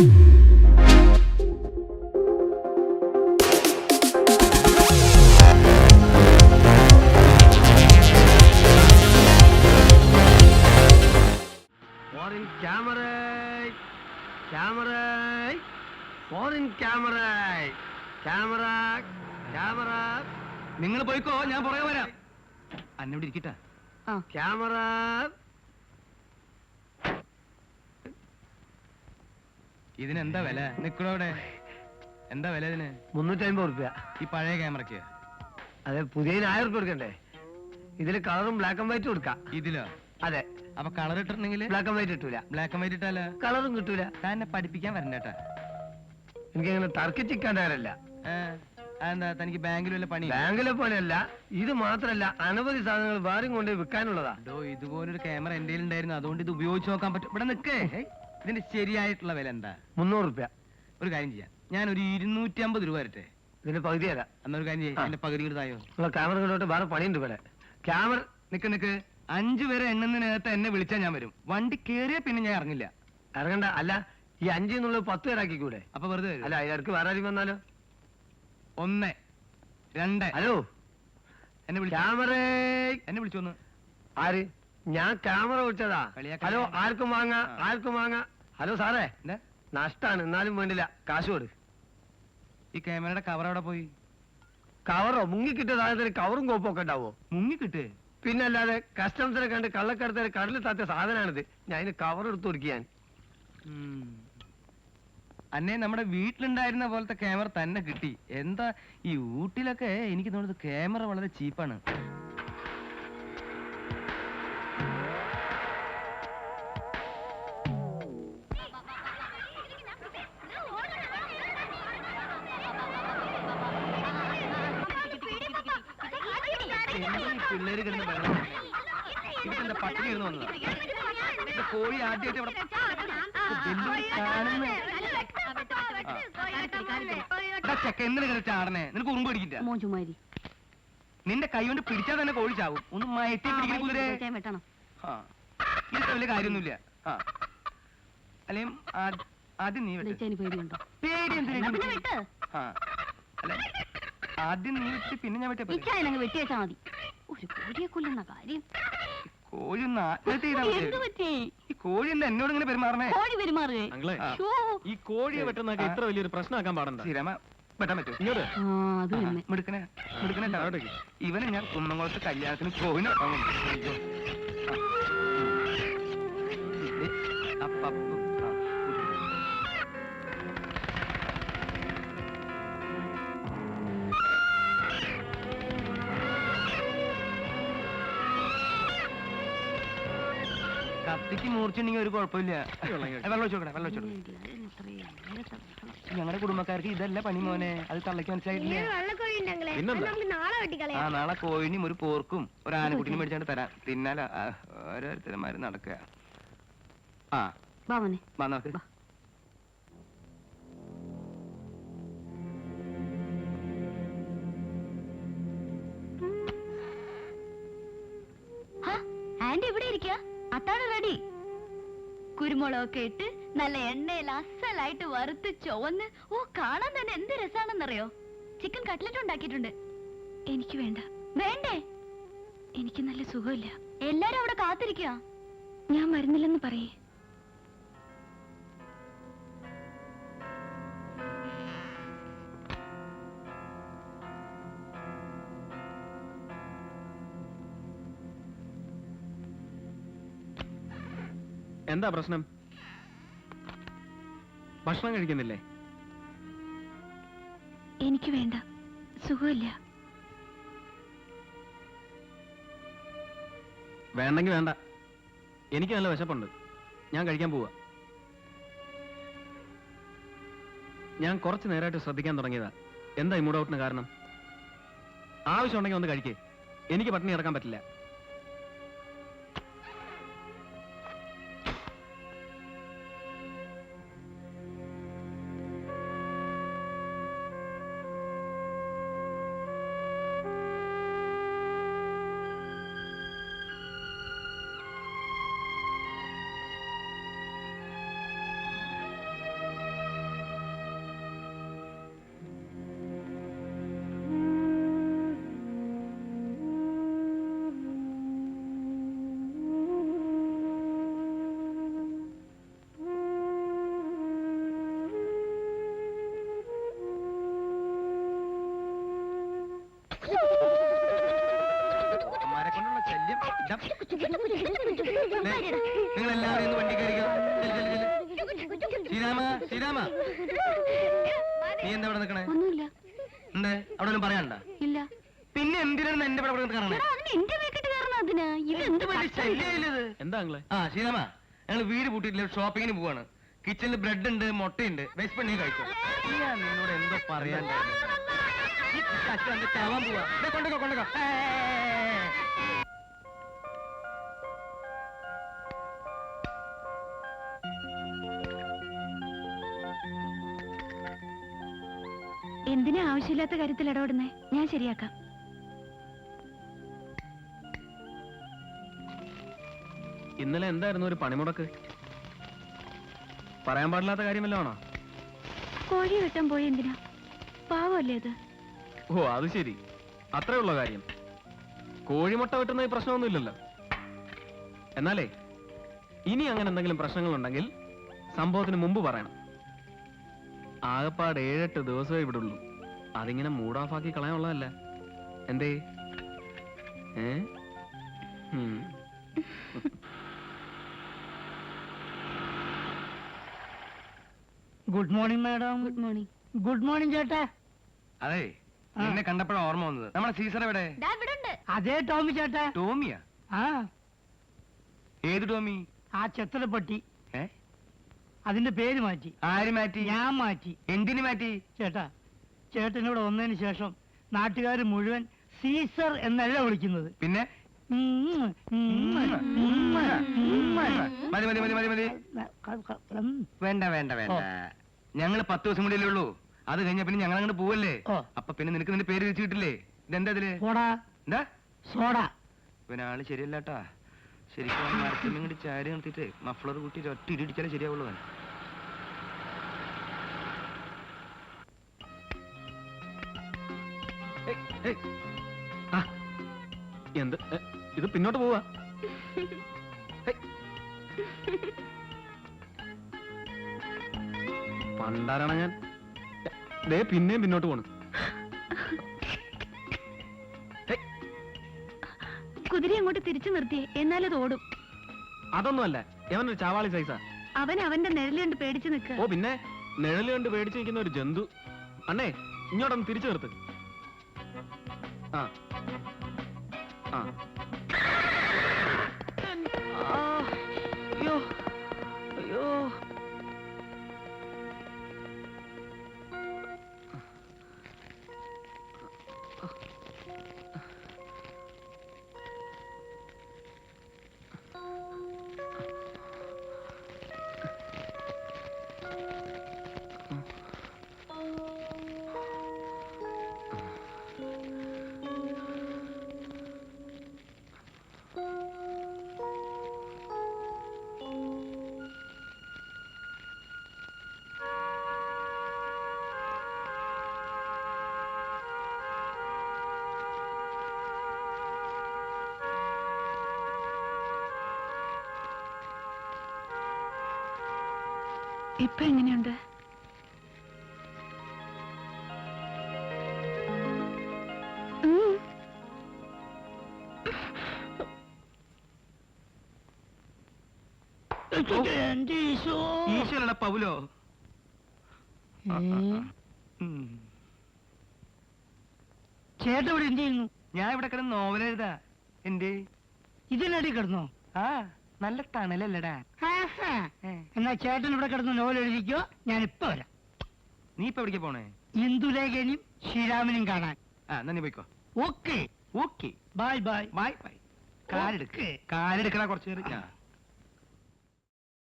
Foreign camera, camera, foreign camera, camera, camera. നിങ്ങൾ പോയിക്കോ, ഞാൻ പുറകെ വരാം. അന്നോട് ഇരിക്കട്ടെ. ക്യാമറ. ഇതിനെന്താ വില? നിക്കണോടെ എന്താ വില ഇതിന്? 350 റുപ്യ. ഈ പഴയ ക്യാമറയ്ക്ക്? അതെ, പുതിയ 1000 റുപ്യ കൊടുക്കണ്ടേ? ഇതില് കളറും ബ്ലാക്ക് ആൻഡ് വൈറ്റ് കൊടുക്കാം. ഇതിലോ? അതെ. അപ്പൊ കളർ ഇട്ടിട്ടുണ്ടെങ്കിൽ ബ്ലാക്ക് ആൻഡ് വൈറ്റ് കിട്ടൂല. ബ്ലാക്ക് ആൻഡ് വൈറ്റ് ഇട്ടാലോ? കളറും കിട്ടൂല. തന്നെ പഠിപ്പിക്കാൻ വരണ്ടേട്ടാ. എനിക്കങ്ങനെ തർക്കിച്ചിക്കാൻ തയ്യാറല്ല. എന്താ തനിക്ക് ബാങ്കിൽ വല്ല പണി? ബാങ്കിലെ പോലെയല്ല, ഇത് മാത്രല്ല അനവധി സാധനങ്ങൾ വേറെയും കൊണ്ട് വിൽക്കാനുള്ളതാ. ഇതുപോലൊരു ക്യാമറ എന്റെ ഉണ്ടായിരുന്നു, അതുകൊണ്ട് ഇത് ഉപയോഗിച്ച് നോക്കാൻ പറ്റും. ഇവിടെ നിൽക്കേ, ഇതിന്റെ ശരിയായിട്ടുള്ള വില എന്താ? 300 റുപ്യ. ഒരു കാര്യം ചെയ്യാം, ഞാൻ ഒരു 250 രൂപ വരട്ടെ. ഇതിന്റെ പകുതി തരാം. എന്നൊരു കാര്യം ചെയ്യാം, എന്റെ പകുതി എടുത്തായോ? ക്യാമറകളോട്ട് വേറെ പണിയുണ്ട് ഇവിടെ. ക്യാമറ നിക്ക് 5 വരെ എണ്ണുന്നതിനകത്ത് എന്നെ വിളിച്ചാൽ ഞാൻ വരും. വണ്ടി കേറിയ പിന്നെ ഞാൻ ഇറങ്ങില്ല. ഇറങ്ങണ്ട. അല്ല, ഈ 5 എന്നുള്ളത് 10 പേരാക്കിക്കൂടെ? അപ്പൊ വെറുതെ അല്ല, അതിലേക്ക് വേറെ ആരും വന്നാലോ? 1 2. ഹലോ, എന്നെ ക്യാമറ. എന്നെ വിളിച്ചോന്ന്. ആര്? ഞാൻ ക്യാമറ വിളിച്ചതാ. ഹലോ, ആർക്കും വാങ്ങ, ആർക്കും വാങ്ങ. ഹലോ സാറേ, നഷ്ടാണ്, എന്നാലും വേണ്ടില്ല, കാശ് കൊടു. ഈ ക്യാമറയുടെ കവർ അവിടെ പോയി? കവറോ? മുങ്ങിക്കിട്ടിയ സാധനത്തിന് കവറും കോപ്പൊക്കെ ഉണ്ടാവോ? മുങ്ങിക്കിട്ടേ? പിന്നല്ലാതെ കസ്റ്റംസിനെ കണ്ട് കള്ളക്കടത്തിന് കടലിൽ താത്ത സാധനമാണിത്. ഞാൻ അതിന് കവർ എടുത്തു കൊടുക്കാൻ. അന്നേ നമ്മുടെ വീട്ടിലുണ്ടായിരുന്ന പോലത്തെ ക്യാമറ തന്നെ കിട്ടി. എന്താ ഈ ഊട്ടിലൊക്കെ എനിക്ക് തോന്നുന്നത് ക്യാമറ വളരെ ചീപ്പാണ്. പിള്ളേര് കിടന്ന് വെള്ളം ഇവരെന്താ പട്ടിണി ഇരുന്ന് വന്നതാ? കോഴി ആദ്യമായിട്ട് ഇവിടെ കാണുന്ന ചെക്ക എന്തിനു കയറി ചാടണേ? നിനക്ക് ഉറുമ്പ് പിടിക്കില്ല. നിന്റെ കൈ കൊണ്ട് പിടിച്ചാൽ തന്നെ കോഴി ചാവും. ഒന്ന് മയറ്റി പിടിക്കുന്ന കുതിരെ ഇതിന്റെ വലിയ കാര്യമൊന്നുമില്ല. അല്ലെങ്കിൽ ആദ്യം നീ പേടി എന്തിനാ? അല്ലെ ആദ്യം നീ വെച്ച് പിന്നെ ഞാൻ വെട്ടിയാ മതി. ഒരു കോഴിയെ കൊല്ലുന്ന കാര്യം. കോഴി ഒന്ന് ആത്മഹത്യ ചെയ്താൽ മതി. ഈ കോഴി എന്താ എന്നോട് ഇങ്ങനെ പെരുമാറണേ? ഈ കോഴിയെ വെട്ടുന്നൊക്കെ ഇത്ര വലിയൊരു പ്രശ്നമാക്കാൻ പാടണ്ട. ശ്രീരാമ, വെട്ടാൻ പറ്റുമോ? മിടുക്കനെ ഇവനെ ഞാൻ കുന്നംകുളത്ത് കല്യാണത്തിന് കോഴിനെ വെട്ടാൻ കൊണ്ടു. കത്തിക്ക് മൂർച്ചുണ്ടെങ്കിൽ ഒരു കുഴപ്പമില്ല. വെള്ളം വെച്ചോട്ടെ. ഞങ്ങളുടെ കുടുംബക്കാർക്ക് ഇതല്ല പണി മോനെ. അത് തള്ളക്ക് മനസ്സിലായിട്ടില്ല. നാളെ കോഴിനും ഒരു പോർക്കും ഒരു ആനക്കുട്ടിനും മേടിച്ചാണ്ട് തരാം. തിന്നാല ഓരോരുത്തരന്മാര് നടക്കുക. നോക്ക്. ആന്റി ഇവിടെ ഇരിക്കുക. അത്താഴം റെഡി. കുരുമുളകൊക്കെ ഇട്ട് നല്ല എണ്ണയിൽ അസലായിട്ട് വറുത്ത് ചുവന്ന് കാണാൻ തന്നെ എന്ത് രസാണെന്നറിയോ? ചിക്കൻ കട്ട്ലറ്റ് ഉണ്ടാക്കിയിട്ടുണ്ട്. എനിക്ക് വേണ്ട. വേണ്ടേ? എനിക്ക് നല്ല സുഖമില്ല. എല്ലാരും അവിടെ കാത്തിരിക്കുക. ഞാൻ വരുന്നില്ലെന്ന് പറയേ. എന്താ പ്രശ്നം? ഭക്ഷണം കഴിക്കുന്നില്ലേ? എനിക്ക് വേണ്ട, സുഖമില്ല. വേണ്ടെങ്കിൽ വേണ്ട. എനിക്ക് നല്ല വിശപ്പുണ്ട്. ഞാൻ കഴിക്കാൻ പോവാ. ഞാൻ കുറച്ച് നേരമായിട്ട് ശ്രദ്ധിക്കാൻ തുടങ്ങിയതാ. എന്താ ഈ മൂഡ് ഔട്ടിന് കാരണം? ആവശ്യമുണ്ടെങ്കിൽ ഒന്ന് കഴിക്കേ. എനിക്ക് പട്ടിണി കിടക്കാൻ പറ്റില്ല. നിങ്ങൾ എല്ലാവരും ഇന്ന് വണ്ടി കയറിക്കോ. ശ്രീരാമ ശ്രീരാമ നീ എന്താ ഇവിടെ നിൽക്കണേ? ഒന്നുമില്ല. എന്തേ അവിടെ ഒന്നും പറയാണ്ട? ഇല്ല. പിന്നെ എന്തിനാണ് എന്റെ ഇവിടെ കാണണേ? എടാ, അതിന് എന്റെ വീട്ടിട്ട് കയറണം അതിന്. ഇത് എന്ത് കഷ്ടം? എന്താ നിങ്ങളെ? ആ ശ്രീരാമ, ഞങ്ങൾ വീട് പൂട്ടിയിട്ടില്ല, ഷോപ്പിങ്ങിന് പോവാണ്. കിച്ചണിൽ ബ്രെഡ് ഉണ്ട്, മുട്ടയുണ്ട്, വെസ്റ്റ് പണി കഴിച്ചോ. ഞാൻ നിന്നോട് എന്തോ പറയാണ്ടായിരുന്നു. ചാവാൻ പോവാ. കൊണ്ടോ കൊണ്ടോ. എന്തിനാ ആവശ്യമില്ലാത്ത കാര്യത്തിൽ ഇടപെടുന്നേ? ഞാൻ ശരിയാക്കാം. ഇന്നലെ എന്തായിരുന്നു ഒരു പണിമുടക്ക്? പറയാൻ പാടില്ലാത്ത കാര്യമല്ലോ ആണോ? കോഴി വെട്ടാൻ പോയി എന്തിനാ? പാവല്ലേ അത്? ഓ അത് ശരി, അത്രേ ഉള്ള കാര്യം. കോഴിമുട്ട വെട്ടുന്ന പ്രശ്നമൊന്നുമില്ലല്ലോ. എന്നാലേ ഇനി അങ്ങനെ എന്തെങ്കിലും പ്രശ്നങ്ങളുണ്ടെങ്കിൽ സംഭവത്തിന് മുമ്പ് പറയണം. ആകപ്പാട് 7-8 ദിവസമേ ഇവിടെ ഉള്ളൂ. അതിങ്ങനെ മൂഡ് ഓഫ് ആക്കി കളയാനുള്ളതല്ല. എന്തേ? Good morning madam. Good morning. Good morning ചേട്ടാ. അതെ, എന്നെ കണ്ടപ്പോഴാണ് ഓർമ്മ വന്നത്. നമ്മുടെ സീസർ എവിടെ? അതേ ടോമി ചേട്ടാ. ടോമിയാ? ആ, ഏത് ടോമി? ആ ചെത്തലപ്പെട്ടി. ഏ? അതിന്റെ പേര് മാറ്റി. ആര് മാറ്റി? ഞാൻ മാറ്റി. എന്തിനു മാറ്റി? ചേട്ടാ, ചേട്ടൻ ഇവിടെ വന്നതിന് ശേഷം നാട്ടുകാർ മുഴുവൻ സീസർ എന്നല്ല വിളിക്കുന്നത്. പിന്നെ മതി മതി മതി മതി മതി. വേണ്ട വേണ്ട വേണ്ട. ഞങ്ങള് 10 ദിവസം കൂടിയല്ലേ ഉള്ളൂ. അത് കഴിഞ്ഞ പിന്നെ ഞങ്ങൾ അങ്ങോട്ട് പോവല്ലേ. അപ്പൊ പിന്നെ നിനക്ക് നിന്റെ പേര് തിരിച്ചു കിട്ടില്ലേ? ഇതെന്താ ഇതില്? എന്താ? സോഡ. പിന്നെ ആള് ശരിയല്ലാട്ടാ. ശരിക്കും മരത്തിൽ ഇങ്ങോട്ട് ചാരി നിർത്തിട്ട് മഫ്ലർ കൂട്ടി ഒറ്റ ഇടിച്ചാലേ ശരിയാവുള്ളൂ. എന്ത് ഇത് പിന്നോട്ട് പോവാ? പണ്ടാരാണ് ഞാൻ. ദേ പിന്നെയും പിന്നോട്ട് പോണു. കുതിര അങ്ങോട്ട് തിരിച്ചു നിർത്തിയേ, എന്നാലത് ഓടും. അതൊന്നുമല്ല, എവനൊരു ചാവാളി സൈസാ. അവൻ അവന്റെ നിഴല് കണ്ട് പേടിച്ചു നിൽക്കുക. ഓ പിന്നെ നിഴല് കണ്ട് പേടിച്ചു നിൽക്കുന്ന ഒരു ജന്തു. അണ്ണേ ഇങ്ങോട്ടൊന്ന് തിരിച്ചു നിർത്ത്. ആ ആ. അയ്യോ അയ്യോ. ഇപ്പൊ എങ്ങനെയുണ്ട്? എന്റെ ഈശോ. ഈശ്വരടാ പൗലോ. ചേട്ടൻ ഇവിടെ എന്ത് ചെയ്യുന്നു? ഞാൻ ഇവിടെ കിടന്ന് നോവൽ എഴുതാ. എന്തേ? ഇതിനടി കിടന്നോ? ആ നല്ല തണലല്ലടാ. എന്നാ ചേട്ടൻ ഇവിടെ കിടന്ന് നോവൽ എഴുതിക്കോ, ഞാൻ ഇപ്പൊ വരാം. നീ ഇപ്പൊ എവിടേക്ക് പോണേ? ഇന്ദുലേഖനും ശ്രീരാമനും കാണാൻ. ആ എന്നാ നീ പോയിക്കോ. Okay okay bye bye. Bye bye. കാലെടുക്ക്. കാലെടുക്കണ കുറച്ച് നേരം.